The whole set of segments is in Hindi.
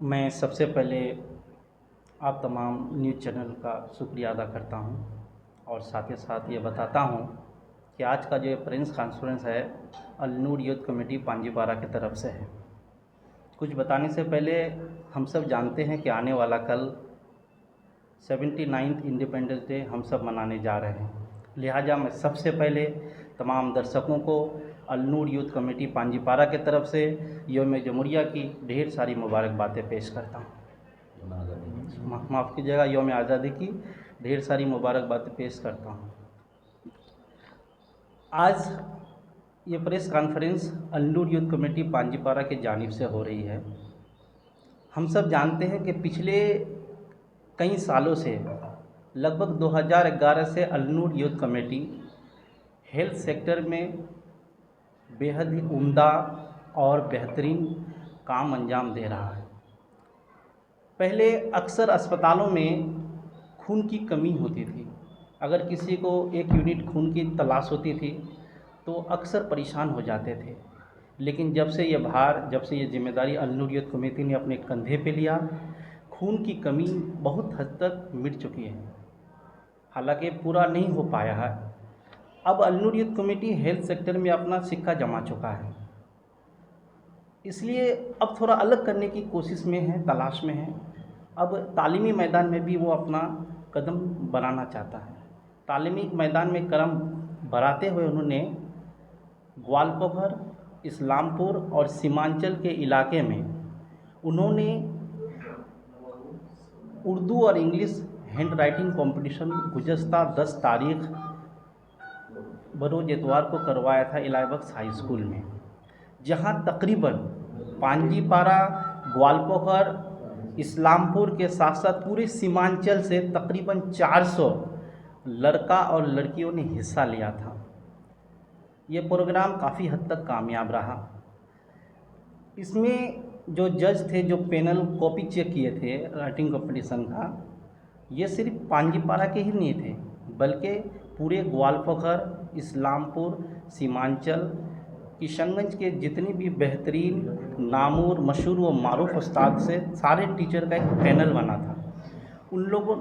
मैं सबसे पहले आप तमाम न्यूज़ चैनल का शुक्रिया अदा करता हूं और साथ ही साथ ये बताता हूं कि आज का जो प्रेस कॉन्फ्रेंस है अल्नूर यूथ कमेटी पांजीपारा की तरफ से है। कुछ बताने से पहले हम सब जानते हैं कि आने वाला कल 79th इंडिपेंडेंस डे हम सब मनाने जा रहे हैं। लिहाजा मैं सबसे पहले तमाम दर्शकों को अल्नूर यूथ कमेटी पांजीपारा की तरफ से यौम जमहूरिया की ढेर सारी मुबारकबादें पेश करता हूँ। माफ़ कीजिएगा, यौम आज़ादी की ढेर सारी मुबारकबादें पेश करता हूँ। आज ये press conference Alnoor youth committee Panjipara की जानिब से हो रही है। हम सब जानते हैं कि पिछले कई सालों से लगभग 2011 से अल्नूर यूथ कमेटी हेल्थ सेक्टर में बेहद ही उम्दा और बेहतरीन काम अंजाम दे रहा है। पहले अक्सर अस्पतालों में खून की कमी होती थी। अगर किसी को एक यूनिट खून की तलाश होती थी तो अक्सर परेशान हो जाते थे। लेकिन जब से ये जिम्मेदारी अल्नूर यूथ कमेटी ने अपने कंधे पे लिया, खून की कमी बहुत हद तक मिट चुकी है। हालांकि पूरा नहीं हो पाया है। अब अल्नूर यूथ कमेटी हेल्थ सेक्टर में अपना सिक्का जमा चुका है, इसलिए अब थोड़ा अलग करने की कोशिश में है, तलाश में है। अब तालीमी मैदान में भी वो अपना कदम बढ़ाना चाहता है। तालीमी मैदान में कदम बढ़ाते हुए उन्होंने ग्वालपघर, इस्लामपुर और सीमांचल के इलाके में उन्होंने उर्दू और इंग्लिश हैंड राइटिंग कॉम्पिटिशन गुज़श्ता 10 तारीख बरोज़ इतवार को करवाया था इलाहाबाद हाई स्कूल में, जहां तकरीबन पांजीपारा, ग्वालपघर, इस्लामपुर के साथ साथ पूरे सीमांचल से तकरीबन 400 लड़का और लड़कियों ने हिस्सा लिया था। ये प्रोग्राम काफ़ी हद तक कामयाब रहा। इसमें जो जज थे, जो पैनल कॉपी चेक किए थे राइटिंग कंपटीशन का, ये सिर्फ पांजीपारा के ही नहीं थे बल्कि पूरे ग्वालपघर, इस्लामपुर, सीमांचल, किशनगंज के जितने भी बेहतरीन, नामूर, मशहूर व मारूफ उस्ताद से सारे टीचर का एक पैनल बना था। उन लोगों,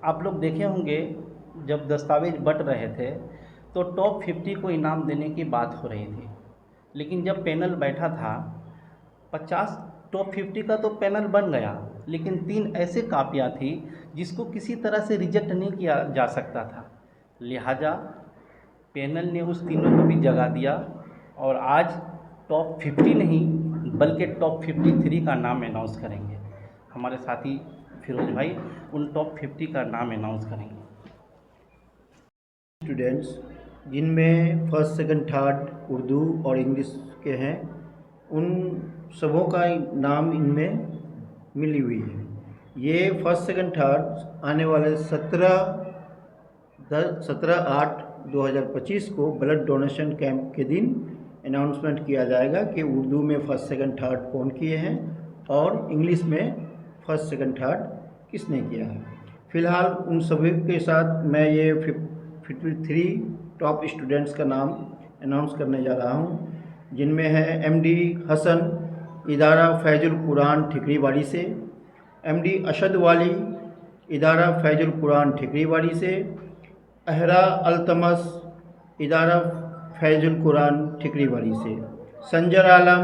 आप लोग देखे होंगे जब दस्तावेज बंट रहे थे तो टॉप 50 को इनाम देने की बात हो रही थी। लेकिन जब पैनल बैठा था 50 टॉप 50 का तो पैनल बन गया, लेकिन 3 ऐसे कापियाँ थी जिसको किसी तरह से रिजेक्ट नहीं किया जा सकता था। लिहाजा पैनल ने उस तीनों को भी जगा दिया और आज टॉप 50 नहीं बल्कि टॉप 53 का नाम अनाउंस करेंगे। हमारे साथी फिरोज भाई उन टॉप 50 का नाम अनाउंस करेंगे। स्टूडेंट्स जिनमें फर्स्ट, सेकंड, थर्ड उर्दू और इंग्लिश के हैं, उन सबों का नाम इनमें मिली हुई है। ये फर्स्ट, सेकंड, थर्ड आने वाले 17/8/2025 को ब्लड डोनेशन कैंप के दिन अनाउंसमेंट किया जाएगा कि उर्दू में फर्स्ट, सेकंड, थर्ड कौन किए हैं और इंग्लिश में फर्स्ट, सेकंड, थर्ड किसने किया है। फ़िलहाल उन सभी के साथ मैं ये 53 टॉप स्टूडेंट्स का नाम अनाउंस करने जा रहा हूँ, जिनमें है MD हसन, इदारा फैजुल कुरान ठिकरीवाड़ी से, MD अशद वाली, इदारा फैजुल कुरान ठिकरीवाड़ी से, अहरा अल्तमस, इदारा फैजुल कुरान ठिकरीवाड़ी से, संजर आलम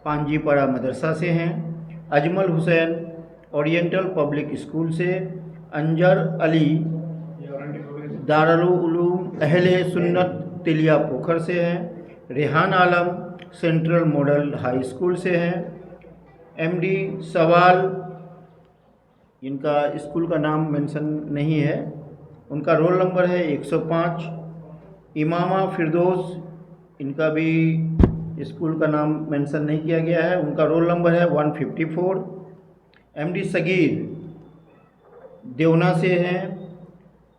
पांजीपारा मदरसा से हैं, Ajmal Hussain oriental public school से, अंजर अली दारुल उलूम अहले सुन्नत तिलिया पोखर से हैं, रेहान आलम सेंट्रल मॉडल हाई स्कूल से हैं, MD सवाल, इनका स्कूल का नाम मेंशन नहीं है, उनका रोल नंबर है 105, इमामा फिरदौस, इनका भी स्कूल का नाम मेंशन नहीं किया गया है, उनका रोल नंबर है 154, MD सगीर देवना से हैं,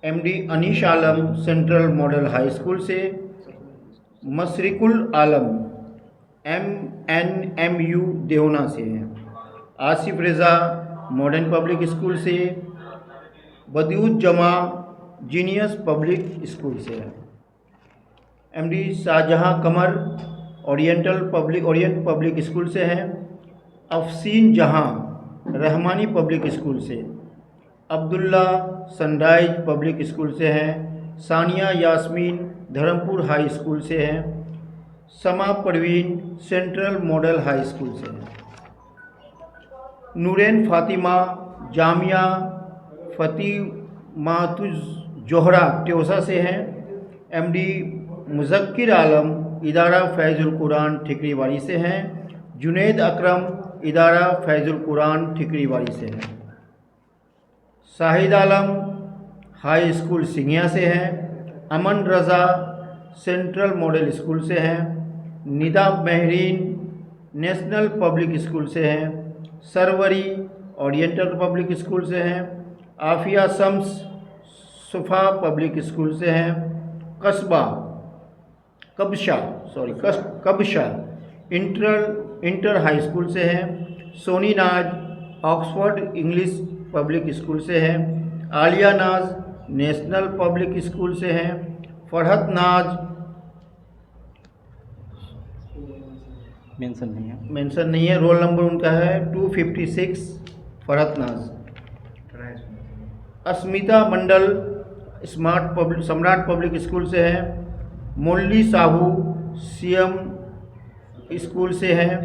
MD अनीश आलम सेंट्रल मॉडल हाई स्कूल से, मशरिकुल आलम MNMU देवना से हैं, आसिफ रज़ा मॉडर्न पब्लिक स्कूल से, बदिउज जमा जीनियस पब्लिक स्कूल से है, MD शाहजहां कमर ओरिएंट पब्लिक स्कूल से हैं, अफसीन जहां रहमानी पब्लिक स्कूल से, अब्दुल्ला सनराइज पब्लिक स्कूल से हैं, सानिया यास्मीन धर्मपुर हाई स्कूल से हैं, समा Parveen central model high school से हैं, नूरेन फातिमा जामिया फतीमातुज जोहरा ट्योसा से हैं, एमडी मुज़क्किर आलम इदारा फैज़ुल कुरान ठिकरीवाड़ी से हैं, जुनैद अकरम इदारा फैज़ुल कुरान ठिकरीवाड़ी से हैं, शाहिद आलम हाई स्कूल सिंघिया से हैं, अमन रज़ा सेंट्रल मॉडल स्कूल से हैं, Nida Mehreen national public school से हैं, सरवरी ओरिएंटल पब्लिक स्कूल से हैं, आफिया शम्स सुफा पब्लिक स्कूल से हैं, कबशा इंटर हाई स्कूल से हैं, सोनी नाज ऑक्सफोर्ड इंग्लिश पब्लिक स्कूल से हैं, आलिया नाज नेशनल पब्लिक स्कूल से हैं, फरहत नाज मेंशन नहीं है, रोल नंबर उनका है 256, फरहत नाज। अस्मिता मंडल सम्राट पब्लिक स्कूल से हैं, मोल्ली साहू सीएम स्कूल से हैं,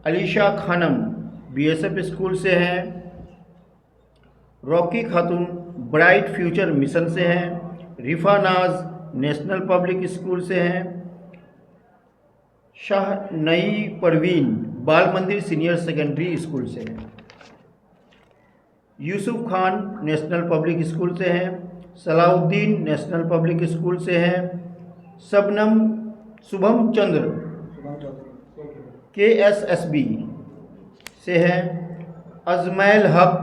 अलीशा खानम बीएसएफ स्कूल से हैं, रॉकी खातून ब्राइट फ्यूचर मिशन से हैं, रिफा नाज नेशनल पब्लिक स्कूल से हैं, शाह नई परवीन बाल मंदिर सीनियर सेकेंडरी स्कूल से हैं, Yusuf Khan national public school से हैं, सलाउद्दीन नेशनल पब्लिक स्कूल से हैं, शुभम चंद्र KSSB से हैं, अजमैल हक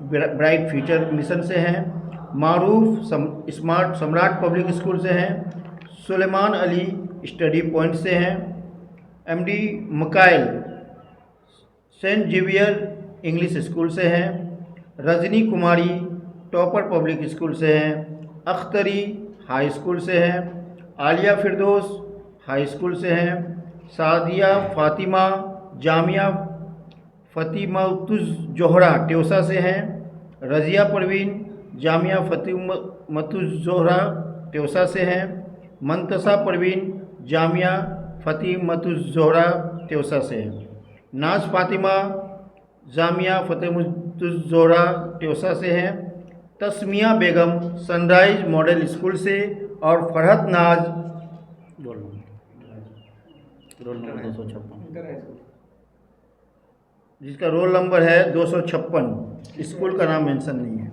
ब्राइट फ्यूचर मिशन से हैं, मारूफ सम्राट पब्लिक स्कूल से हैं, सुलेमान अली स्टडी पॉइंट से हैं, MD Mikail Saint Xavier English school से हैं, Rajni Kumari topper public school से हैं, अख्तरी हाई स्कूल से हैं, आलिया फिरदौस हाई स्कूल से हैं, सादिया फातिमा जामिया फतीमातुज जोहरा ट्योसा से हैं, रज़िया परवीन जामिया फतीमातुज जोहरा ट्योसा से हैं, मंतसा परवीन जामिया फतीमातुज जोहरा ट्योसा से हैं, नाज फातिमा जामिया फतीमातुज जोहरा ट्योसा से हैं, तस्मिया बेगम सनराइज मॉडल स्कूल से और फरहत नाज रोल नंबर 256 जिसका रोल नंबर है 256, स्कूल का नाम मेंशन नहीं है।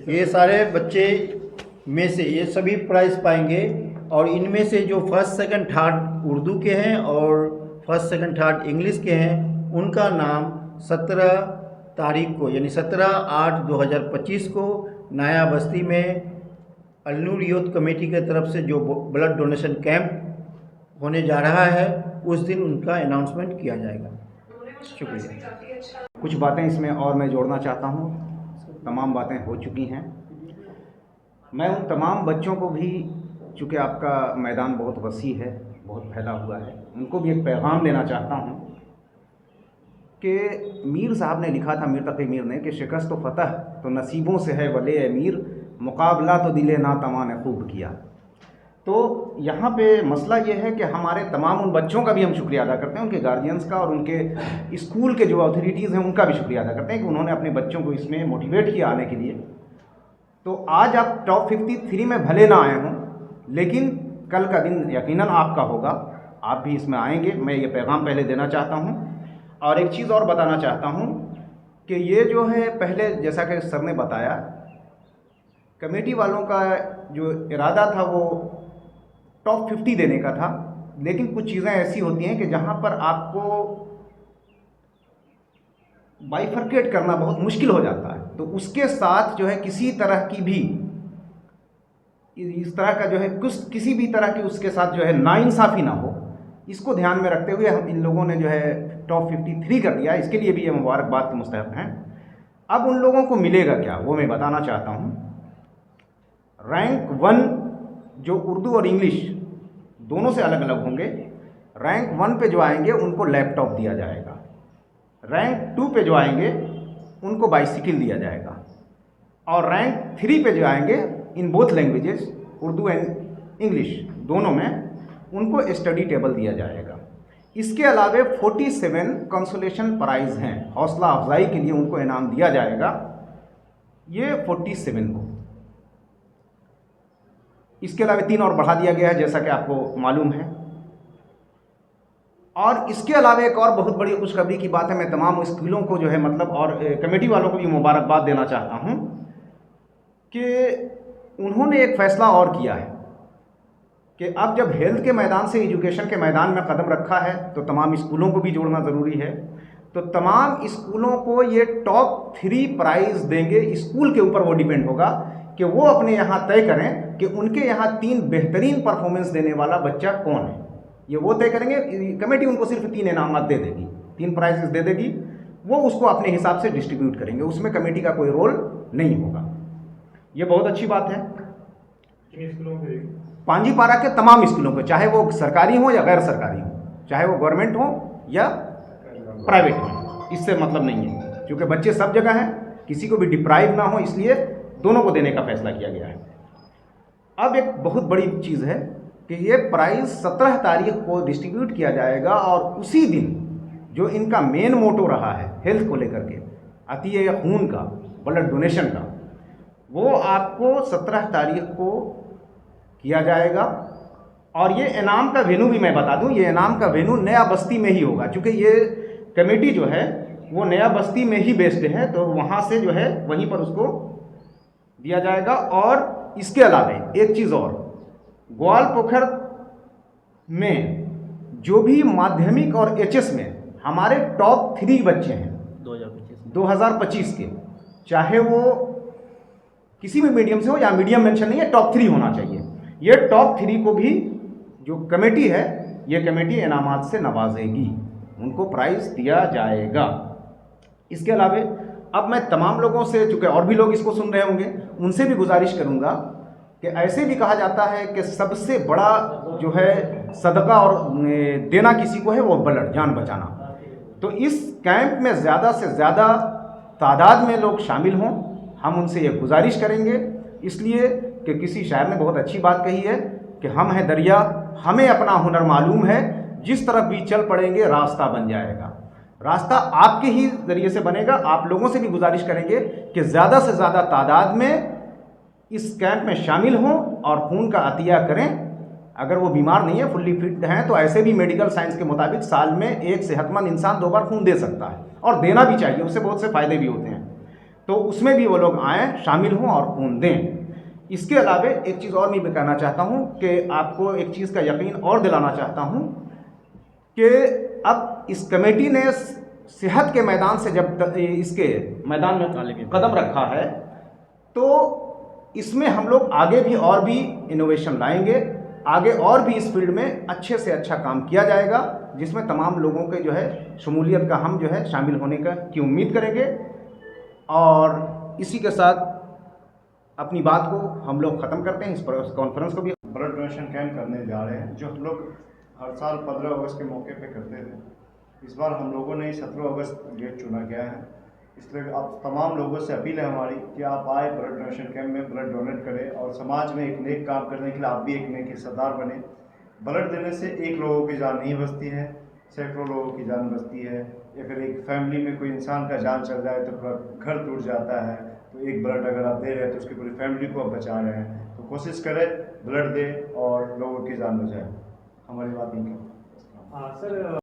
ये सारे बच्चे में से ये सभी प्राइज़ पाएंगे और इनमें से जो फर्स्ट सेकंड थर्ड उर्दू के हैं और फर्स्ट सेकंड थर्ड इंग्लिश के हैं उनका नाम 17 तारीख को यानी 17/8/2025 को नया बस्ती में अलनूर यूथ कमेटी के तरफ से जो ब्लड डोनेशन कैंप होने जा रहा है उस दिन उनका अनाउंसमेंट किया जाएगा। शुक्रिया। कुछ बातें इसमें और मैं जोड़ना चाहता हूँ, तमाम बातें हो चुकी हैं। मैं उन तमाम बच्चों को भी, चूँकि आपका मैदान बहुत वसी है, बहुत फैला हुआ है, उनको भी एक पैगाम देना चाहता हूँ कि मीर साहब ने लिखा था, मीर तक़ी मीर ने, कि शिकस्त तो फ़तह तो नसीबों से है वले अमीर, मुकाबला तो दिले नातमा ने खूब किया। तो यहाँ पे मसला ये है कि हमारे तमाम उन बच्चों का भी हम शुक्रिया अदा करते हैं, उनके गार्जियंस का और उनके स्कूल के जो अथॉरिटीज़ हैं उनका भी शुक्रिया अदा करते हैं कि उन्होंने अपने बच्चों को इसमें मोटिवेट किया आने के लिए। तो आज आप टॉप 53 में भले ना आए हों, लेकिन कल का दिन यकीनन आपका होगा, आप भी इसमें आएंगे। मैं ये पैगाम पहले देना चाहता हूँ। और एक चीज़ और बताना चाहता हूँ कि ये जो है, पहले जैसा कि सर ने बताया, कमेटी वालों का जो इरादा था वो टॉप 50 देने का था, लेकिन कुछ चीज़ें ऐसी होती हैं कि जहाँ पर आपको बाइफर्केट करना बहुत मुश्किल हो जाता है। तो उसके साथ जो है किसी तरह की भी इस तरह का जो है किसी भी तरह की उसके साथ जो है नाइंसाफ़ी ना हो, इसको ध्यान में रखते हुए हम इन लोगों ने जो है टॉप 53 कर दिया। इसके लिए भी ये मुबारकबाद के मुस्तहक हैं। अब उन लोगों को मिलेगा क्या, वो मैं बताना चाहता हूँ। रैंक 1 जो उर्दू और इंग्लिश दोनों से अलग अलग होंगे, रैंक 1 पे जो आएंगे उनको लैपटॉप दिया जाएगा, रैंक 2 पे जो आएंगे उनको बाइसिकल दिया जाएगा, और रैंक 3 पे जो आएंगे in both languages Urdu and English दोनों में उनको स्टडी टेबल दिया जाएगा। इसके अलावे 47 कंसोलेशन प्राइज़ हैं, हौसला अफजाई के लिए उनको इनाम दिया जाएगा, ये 47 को। इसके अलावा 3 और बढ़ा दिया गया है जैसा कि आपको मालूम है। और इसके अलावा एक और बहुत बड़ी खुशखबरी की बात है, मैं तमाम स्कूलों को जो है मतलब और कमेटी वालों को भी मुबारकबाद देना चाहता हूं कि उन्होंने एक फ़ैसला और किया है कि अब जब हेल्थ के मैदान से एजुकेशन के मैदान में कदम रखा है तो तमाम स्कूलों को भी जोड़ना ज़रूरी है। तो तमाम स्कूलों को ये टॉप 3 प्राइज़ देंगे, स्कूल के ऊपर वो डिपेंड होगा कि वो अपने यहाँ तय करें कि उनके यहाँ 3 बेहतरीन परफॉर्मेंस देने वाला बच्चा कौन है, ये वो तय करेंगे। कमेटी उनको सिर्फ 3 इनामात दे देगी, 3 प्राइजेस दे देगी, वो उसको अपने हिसाब से डिस्ट्रीब्यूट करेंगे, उसमें कमेटी का कोई रोल नहीं होगा। ये बहुत अच्छी बात है। किन स्कूलों के? पांजीपारा के तमाम स्कूलों को, चाहे वो सरकारी हो या गैर सरकारी हो, चाहे वो गवर्नमेंट हो या प्राइवेट हो, इससे मतलब नहीं है, क्योंकि बच्चे सब जगह हैं, किसी को भी डिप्राइव ना हो, इसलिए दोनों को देने का फैसला किया गया है। अब एक बहुत बड़ी चीज़ है कि ये प्राइज़ 17 तारीख को डिस्ट्रीब्यूट किया जाएगा, और उसी दिन जो इनका मेन मोटो रहा है हेल्थ को लेकर के, अतिय या खून का, ब्लड डोनेशन का, वो आपको 17 तारीख को किया जाएगा। और ये इनाम का वेन्यू भी मैं बता दूं, ये इनाम का वेन्यू नया बस्ती में ही होगा, क्योंकि ये कमेटी जो है वो नया बस्ती में ही बेस्ड है, तो वहाँ से जो है वहीं पर उसको दिया जाएगा। और इसके अलावा एक चीज़ और, ग्वालपोखर में जो भी माध्यमिक और एचएस में हमारे टॉप 3 बच्चे हैं 2025 के, चाहे वो किसी भी मीडियम से हो या मीडियम मेंशन नहीं है, टॉप 3 होना चाहिए। ये टॉप 3 को भी जो कमेटी है, ये कमेटी इनामात से नवाजेगी, उनको प्राइज़ दिया जाएगा। इसके अलावा अब मैं तमाम लोगों से, चूँकि और भी लोग इसको सुन रहे होंगे, उनसे भी गुजारिश करूँगा कि ऐसे भी कहा जाता है कि सबसे बड़ा जो है सदका और देना किसी को है वो ब्लड, जान बचाना। तो इस कैंप में ज़्यादा से ज़्यादा तादाद में लोग शामिल हों, हम उनसे ये गुजारिश करेंगे, इसलिए कि किसी शायर ने बहुत अच्छी बात कही है कि हम हैं दरिया, हमें अपना हुनर मालूम है, जिस तरफ भी चल पड़ेंगे रास्ता बन जाएगा। रास्ता आपके ही ज़रिए से बनेगा। आप लोगों से भी गुजारिश करेंगे कि ज़्यादा से ज़्यादा तादाद में इस कैंप में शामिल हों और खून का अतिया करें। अगर वो बीमार नहीं है, फुल्ली फिट हैं, तो ऐसे भी मेडिकल साइंस के मुताबिक साल में एक सेहतमंद इंसान 2 बार खून दे सकता है, और देना भी चाहिए, उससे बहुत से फ़ायदे भी होते हैं। तो उसमें भी वो लोग आएँ, शामिल हों और खून दें। इसके अलावा एक चीज़ और मैं भी कहना चाहता हूँ कि आपको एक चीज़ का यकीन और दिलाना चाहता हूँ कि अब इस कमेटी ने सेहत के मैदान से जब इसके मैदान में कदम रखा है, तो इसमें हम लोग आगे भी और भी इनोवेशन लाएंगे, आगे और भी इस फील्ड में अच्छे से अच्छा काम किया जाएगा, जिसमें तमाम लोगों के जो है शमूलियत का हम जो है शामिल होने की उम्मीद करेंगे। और इसी के साथ अपनी बात को हम लोग ख़त्म करते हैं, इस कॉन्फ्रेंस को भी। ब्लड डोनेशन कैंप करने जा रहे हैं, जो हम लोग हर साल 15 अगस्त के मौके पे करते थे। इस बार हम लोगों ने 17 अगस्त डेट चुना गया है, इसलिए आप तमाम लोगों से अपील है हमारी कि आप आए ब्लड डोनेशन कैंप में, ब्लड डोनेट करें और समाज में एक नेक काम करने के लिए आप भी एक नेक हिस्सेदार बने। ब्लड देने से एक लोगों की जान नहीं बचती है, सैकड़ों लोगों की जान बचती है। या फिर एक फैमिली में कोई इंसान का जान चल जाए तो घर टूट जाता है, तो एक ब्लड अगर आप दे रहे हैं तो उसकी पूरी फैमिली को आप बचा रहे हैं। तो कोशिश करें, ब्लड दें और लोगों की जान बचाएं। हमारी बात नहीं। हाँ सर,